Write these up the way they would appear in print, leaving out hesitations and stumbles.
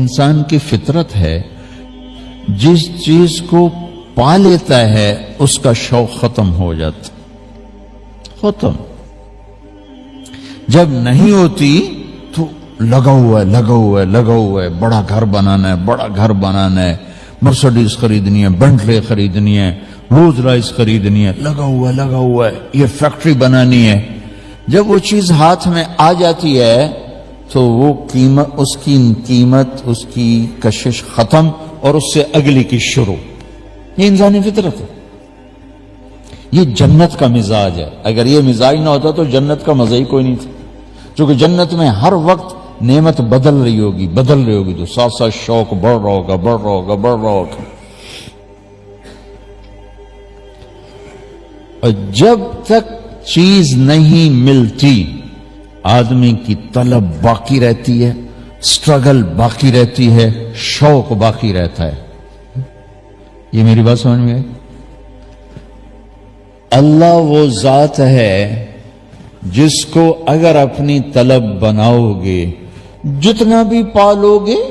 انسان کی فطرت ہے، جس چیز کو پا لیتا ہے اس کا شوق ختم ہو جاتا، ختم۔ جب نہیں ہوتی تو لگا ہوا ہے، بڑا گھر بنانا ہے، مرسڈیز خریدنی ہے، بنٹلے خریدنی ہے، رولز رائس خریدنی ہے، لگا ہوا ہے، یہ فیکٹری بنانی ہے۔ جب وہ چیز ہاتھ میں آ جاتی ہے تو وہ اس کی کشش ختم، اور اس سے اگلی کی شروع۔ یہ انسانی فطرت ہے، یہ جنت کا مزاج ہے۔ اگر یہ مزاج نہ ہوتا تو جنت کا مزہ ہی کوئی نہیں تھا، چونکہ جنت میں ہر وقت نعمت بدل رہی ہوگی تو ساتھ ساتھ شوق بڑھ رہا ہوگا۔ اور جب تک چیز نہیں ملتی آدمی کی طلب باقی رہتی ہے، سٹرگل باقی رہتی ہے، شوق باقی رہتا ہے۔ یہ میری بات سمجھ میں آئی؟ اللہ وہ ذات ہے جس کو اگر اپنی طلب بناؤ گے، جتنا بھی پالو گے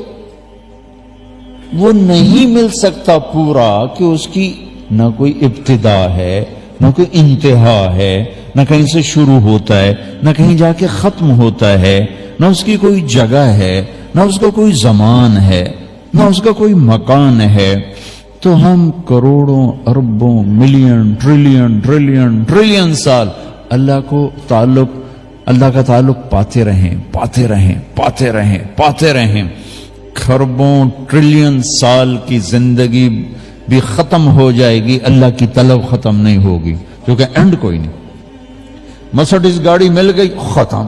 وہ نہیں مل سکتا پورا، کہ اس کی نہ کوئی ابتدا ہے، نہ کوئی انتہا ہے، نہ کہیں سے شروع ہوتا ہے، نہ کہیں جا کے ختم ہوتا ہے، نہ اس کی کوئی جگہ ہے، نہ اس کا کوئی زمان ہے، نہ اس کا کوئی مکان ہے۔ تو ہم کروڑوں اربوں ملین ٹریلین سال اللہ کا تعلق پاتے رہیں، خربوں ٹریلین سال کی زندگی بھی ختم ہو جائے گی، اللہ کی طلب ختم نہیں ہوگی، کیونکہ اینڈ کوئی نہیں۔ مرسڈیز گاڑی مل گئی، ختم۔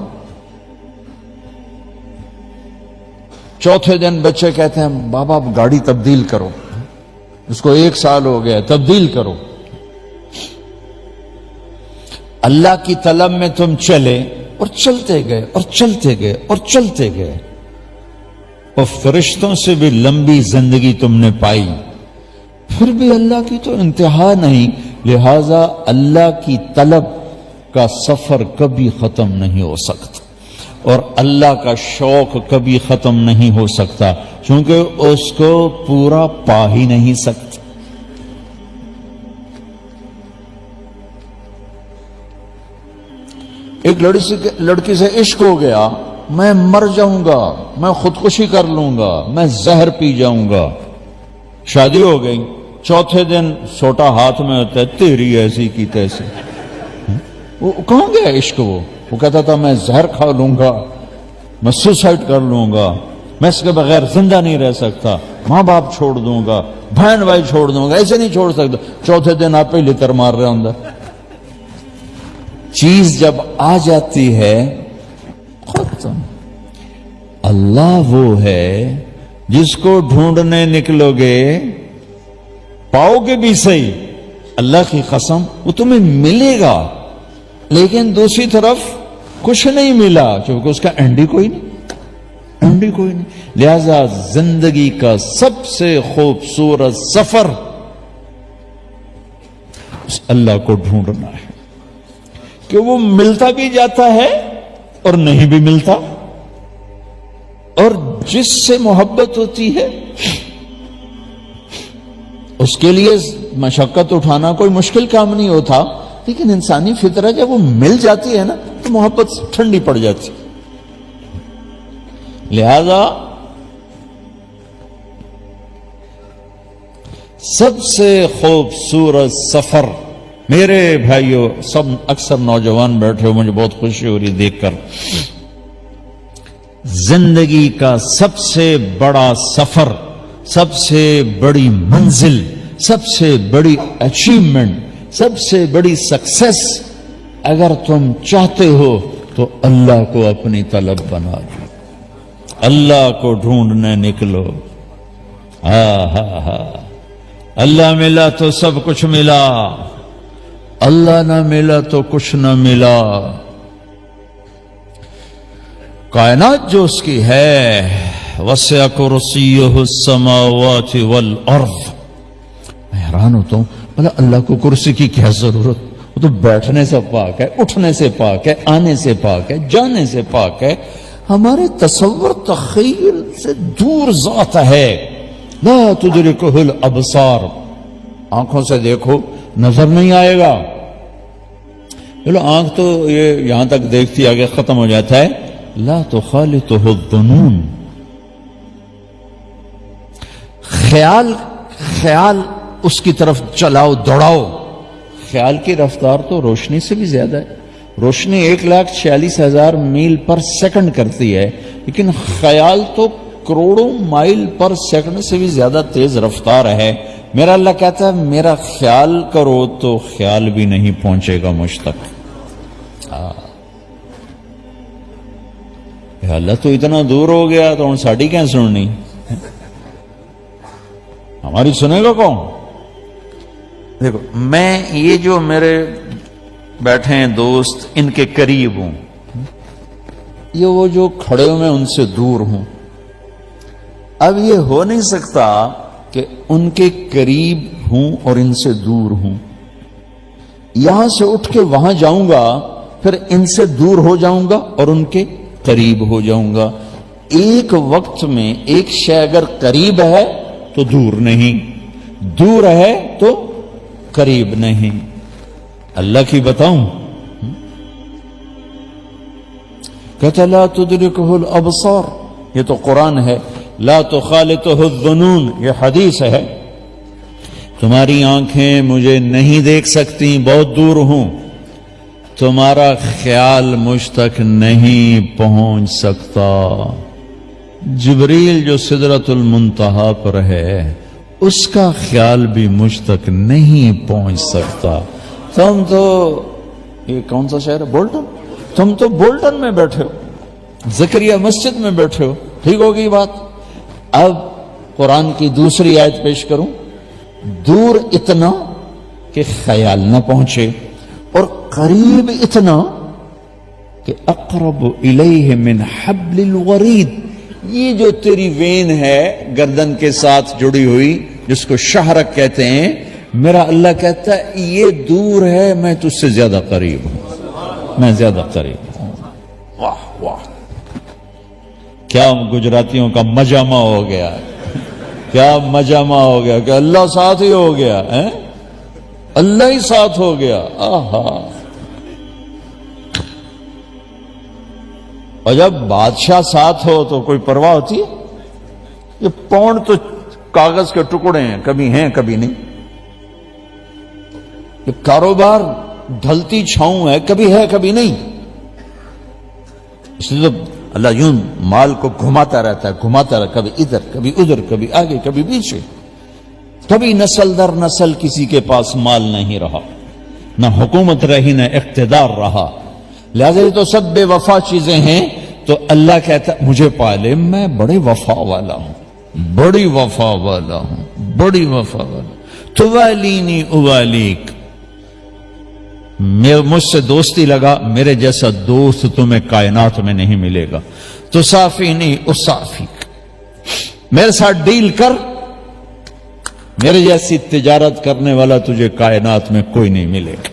چوتھے دن بچے کہتے ہیں بابا اب گاڑی تبدیل کرو، اس کو 1 سال ہو گیا، تبدیل کرو۔ اللہ کی طلب میں تم چلے اور چلتے گئے، اور فرشتوں سے بھی لمبی زندگی تم نے پائی، پھر بھی اللہ کی تو انتہا نہیں، لہذا اللہ کی طلب کا سفر کبھی ختم نہیں ہو سکتا، اور اللہ کا شوق کبھی ختم نہیں ہو سکتا، کیونکہ اس کو پورا پا ہی نہیں سکتا۔ ایک لڑکی سے عشق ہو گیا، میں مر جاؤں گا، میں خودکشی کر لوں گا، میں زہر پی جاؤں گا۔ شادی ہو گئی، چوتھے دن سوٹا ہاتھ میں ہوتا ہے، تیری ایسی کی تیسی۔ وہ کہاں گیا عشق؟ وہ کہتا تھا میں زہر کھا لوں گا، میں سوسائڈ کر لوں گا، میں اس کے بغیر زندہ نہیں رہ سکتا، ماں باپ چھوڑ دوں گا، بہن بھائی چھوڑ دوں گا، ایسے نہیں چھوڑ سکتا۔ چوتھے دن آپ پہ لتر مار رہے اندر۔ چیز جب آ جاتی ہے ختم۔ اللہ وہ ہے جس کو ڈھونڈنے نکلو گے پاؤ گے بھی صحیح، اللہ کی قسم وہ تمہیں ملے گا، لیکن دوسری طرف کچھ نہیں ملا، کیونکہ اس کا اینڈ ہی کوئی نہیں۔ لہذا زندگی کا سب سے خوبصورت سفر اس اللہ کو ڈھونڈنا ہے، کہ وہ ملتا بھی جاتا ہے اور نہیں بھی ملتا، اور جس سے محبت ہوتی ہے اس کے لیے مشقت اٹھانا کوئی مشکل کام نہیں ہوتا، لیکن انسانی فطرت جب وہ مل جاتی ہے نا تو محبت ٹھنڈی پڑ جاتی۔ لہذا سب سے خوبصورت سفر، میرے بھائیوں سب اکثر نوجوان بیٹھے ہو، مجھے بہت خوشی ہو رہی دیکھ کر، زندگی کا سب سے بڑا سفر، سب سے بڑی منزل، سب سے بڑی اچیومنٹ، سب سے بڑی سکسیس اگر تم چاہتے ہو تو اللہ کو اپنی طلب بنا دو، اللہ کو ڈھونڈنے نکلو۔ اللہ ملا تو سب کچھ ملا، اللہ نہ ملا تو کچھ نہ ملا۔ کائنات جو اس کی ہے، وسع کرسیہ السماوات والارض، میں حیران ہوتا ہوں، بھلا اللہ کو کرسی کی کیا ضرورت؟ وہ تو بیٹھنے سے پاک ہے، اٹھنے سے پاک ہے، آنے سے پاک ہے، جانے سے پاک ہے۔ ہمارے تصور تخیل سے دور ذات ہے. لا تدرکہ الابصار، آنکھوں سے دیکھو نظر نہیں آئے گا. چلو آنکھ تو یہ یہاں تک دیکھتی آگے ختم ہو جاتا ہے. لا تخالطہ الظنون، خیال اس کی طرف چلاؤ دوڑاؤ. خیال کی رفتار تو روشنی سے بھی زیادہ ہے. روشنی 1,46,000 میل پر سیکنڈ کرتی ہے، لیکن خیال تو کروڑوں مائل پر سیکنڈ سے بھی زیادہ تیز رفتار ہے. میرا اللہ کہتا ہے میرا خیال کرو تو خیال بھی نہیں پہنچے گا مجھ تک. اللہ تو اتنا دور ہو گیا تو ہن ساڈی کیا سننی؟ ہماری سنے گا کون؟ دیکھو میں یہ جو میرے بیٹھے ہیں دوست ان کے قریب ہوں، یہ وہ جو کھڑے ہوئے ان سے دور ہوں. اب یہ ہو نہیں سکتا کہ ان کے قریب ہوں اور ان سے دور ہوں. یہاں سے اٹھ کے وہاں جاؤں گا، پھر ان سے دور ہو جاؤں گا اور ان کے قریب ہو جاؤں گا. ایک وقت میں ایک شے اگر قریب ہے تو دور نہیں، دور ہے تو قریب نہیں. اللہ کی بتاؤں، کہتا لا تدرکہ الابصار، یہ تو قرآن ہے. لا تخالطہ الظنون، یہ حدیث ہے. تمہاری آنکھیں مجھے نہیں دیکھ سکتی، بہت دور ہوں. تمہارا خیال مجھ تک نہیں پہنچ سکتا. جبریل جو سدرۃ المنتہا پر ہے اس کا خیال بھی مجھ تک نہیں پہنچ سکتا. تم تو یہ کون سا شہر ہے؟ بولٹن. تم تو بولٹن میں بیٹھے ہو، زکریا مسجد میں بیٹھے ہو. ٹھیک ہوگی بات. اب قرآن کی دوسری آیت پیش کروں. دور اتنا کہ خیال نہ پہنچے اور قریب اتنا کہ اقرب الیہ من حبل الورید. یہ جو تیری وین ہے گردن کے ساتھ جڑی ہوئی جس کو شہرک کہتے ہیں، میرا اللہ کہتا ہے یہ دور ہے، میں تجھ سے زیادہ قریب ہوں، میں زیادہ قریب ہوں. واہ واہ، کیا گجراتیوں کا مجامع ہو گیا، کیا مجامع ہو گیا کہ اللہ ساتھ ہی ہو گیا ہے، اللہ ہی ساتھ ہو گیا. آہا. اور جب بادشاہ ساتھ ہو تو کوئی پرواہ ہوتی ہے؟ یہ پونڈ تو کاغذ کے ٹکڑے ہیں کبھی نہیں. یہ کاروبار ڈھلتی چھاؤں ہے، کبھی نہیں. اس لیے تو اللہ یوں مال کو گھماتا رہتا ہے، کبھی ادھر کبھی ادھر، کبھی آگے کبھی پیچھے. کبھی نسل در نسل کسی کے پاس مال نہیں رہا، نہ حکومت رہی نہ اقتدار رہا. لہذا یہ تو سب بے وفا چیزیں ہیں. تو اللہ کہتا ہے مجھے پالے، میں بڑے وفا والا ہوں، بڑی وفا والا ہوں، بڑی وفا والا. توالینی اوالیک، مجھ سے دوستی لگا، میرے جیسا دوست تمہیں کائنات میں نہیں ملے گا. تو صافینی اصافیک، میرے ساتھ ڈیل کر، میرے جیسی تجارت کرنے والا تجھے کائنات میں کوئی نہیں ملے گا.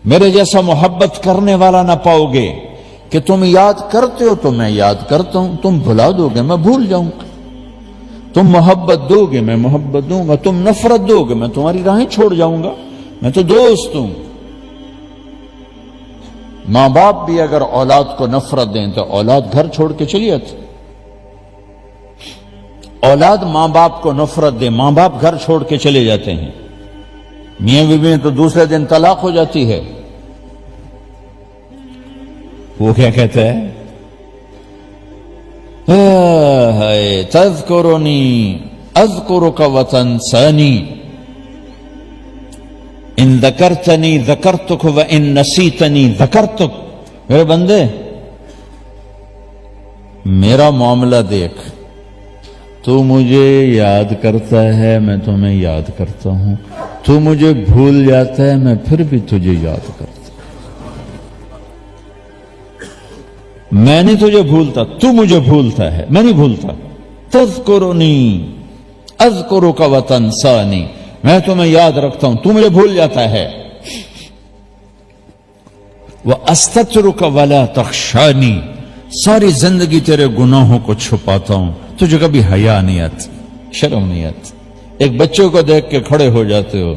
میرے جیسا محبت کرنے والا نہ پاؤ گے کہ تم یاد کرتے ہو تو میں یاد کرتا ہوں، تم بھلا دو گے میں بھول جاؤں گا. تم محبت دو گے میں محبت دوں گا، تم نفرت دو گے میں تمہاری راہیں چھوڑ جاؤں گا. میں تو دوست ہوں. ماں باپ بھی اگر اولاد کو نفرت دیں تو اولاد گھر چھوڑ کے چلی جاتی. اولاد ماں باپ کو نفرت دے، ماں باپ گھر چھوڑ کے چلے جاتے ہیں. میاں بیوی میں تو دوسرے دن طلاق ہو جاتی ہے. وہ کیا کہتا ہے؟ تذکرنی اذکرک وتنسانی، ان ذکرتنی ذکرتک وان نسیتنی ذکرتک. میرے بندے میرا معاملہ دیکھ، تو مجھے یاد کرتا ہے میں تمہیں یاد کرتا ہوں، تو مجھے بھول جاتا ہے میں پھر بھی تجھے یاد کرتا ہوں. میں نہیں تجھے بھولتا، تو مجھے بھولتا ہے، میں نہیں بھولتا. تذکرنی اذکرک وتنسانی، میں تمہیں یاد رکھتا ہوں تو مجھے بھول جاتا ہے. وَأَسْتَتْرُكَ وَلَا تَخْشَانِي، ساری زندگی تیرے گناہوں کو چھپاتا ہوں، تجھے کبھی حیا نہیں آتی، شرم نہیں آتی۔ ایک بچے کو دیکھ کے کھڑے ہو جاتے ہو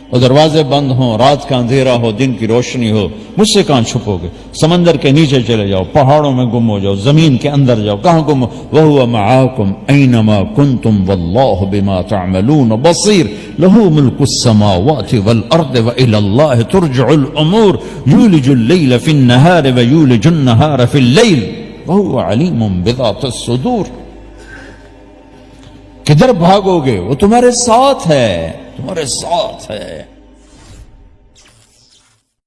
اور دروازے بند ہوں، رات کا اندھیرا ہو، دن کی روشنی ہو، مجھ سے کہاں چھپو گے؟ سمندر کے نیچے چلے جاؤ، پہاڑوں میں گم ہو جاؤ، زمین کے اندر جاؤ، کہاں گم ہو؟ وَهُوَ مَعَاكُمْ أَيْنَمَا كُنْتُمْ وَاللَّهُ بِمَا تَعْمَلُونَ بَصِيرٌ لَهُ مُلْكُ السَّمَاوَاتِ وَالْأَرْضِ وَإِلَى اللَّهِ تُرْجَعُ الْأُمُورُ يُولِجُ اللَّيْلَ فِي النَّهَارِ وَيُولِجُ النَّهَارَ فِي اللَّيْلِ وَهُوَ عَلِيمٌ بِذَاتِ الصُّدُورِ۔ کدھر بھاگو گے؟ وہ تمہارے ساتھ ہے، تمہارے ساتھ ہے۔